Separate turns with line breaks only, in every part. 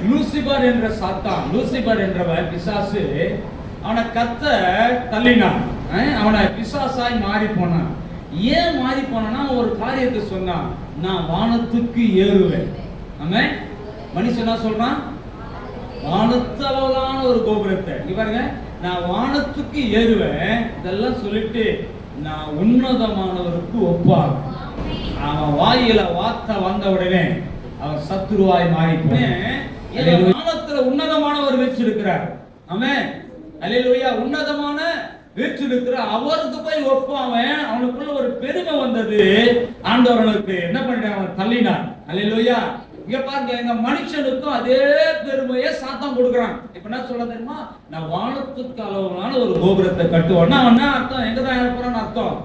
Lucifer என்ற சாத்தான், Lucifer என்றவன் பிசாசு, அவனை கத்த தள்ளினான். அவனை பிசாசாய் மாறி போனான். ஏன் மாறி போனா ஒரு காரியத்தை சொன்னான், நான் வானத்துக்கு ஏறுவேன். ஆமென். மனுஷன் என்ன சொல்றான், வானத்தளவான ஒரு கோபுரத்தை பாருங்க, நான் வானத்துக்கு ஏறுவேன். இதெல்லாம் சொல்லிட்டு நான் உன்னதமானவருக்கு ஒப்பாக. அவன் வாயில வார்த்தை வந்த உடனே அவன் சத்துருவாய் மாறி போனேன். வானத்துல உன்னதமானவர் வச்சிருக்கிறார். ஆமென். அல்லேலூயா. உன்னதமான வீற்றிருக்கிற அவருக்கு போய் ஒப்பாவன். அவனுக்குள்ள ஒரு பெருமை வந்தது. ஆண்டவனுக்கு என்ன பண்ணிட்டான், அவன் தள்ளினான். அல்லேலூயா. இங்க பாருங்க, எங்க மனுஷனுக்கும் அதே பெருமையை சாத்தான் கொடுக்குறான். இப்ப என்ன சொல்ல தெரியுமா, நான் வானத்துக்கு அளவான ஒரு கோபுரத்தை கட்டுவோம்னா அவன் அர்த்தம் எங்கதான் இருப்பான்னு அர்த்தம்.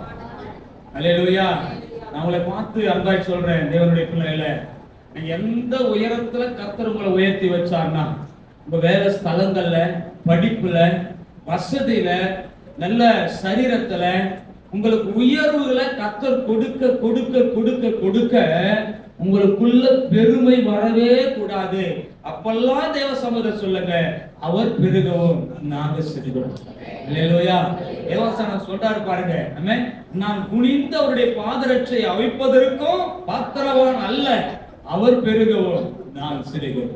அல்லேலூயா. நான் உங்களை பார்த்து அன்பாய் சொல்றேன், தேவனுடைய பிள்ளைகள, நீங்க எந்த உயரத்துல கர்த்தர் உங்களை உயர்த்தி வச்சார்னா, உங்க வேலை ஸ்தலங்கள்ல, படிப்புல, வசதியில, நல்ல சரீரத்துல, உங்களுக்கு உயர்வுகளை கர்த்தர் கொடுக்க கொடுக்க கொடுக்க கொடுக்க உங்களுக்குள்ள பெருமை வரவே கூடாது. அப்பெல்லாம் தேவ சமூகத்தை சொல்லுங்க, அவர் பெருகவும் நாங்க சிறுகிறோம். அல்லேலூயா. தேவசனம் சொல்றாரு பாருங்க, நான் குனிந்து அவருடைய பாதரட்சை அவிப்பதற்கும் பாத்திரவான் அல்ல, அவர் பெருகவும் நான் சிறுகிறோம்.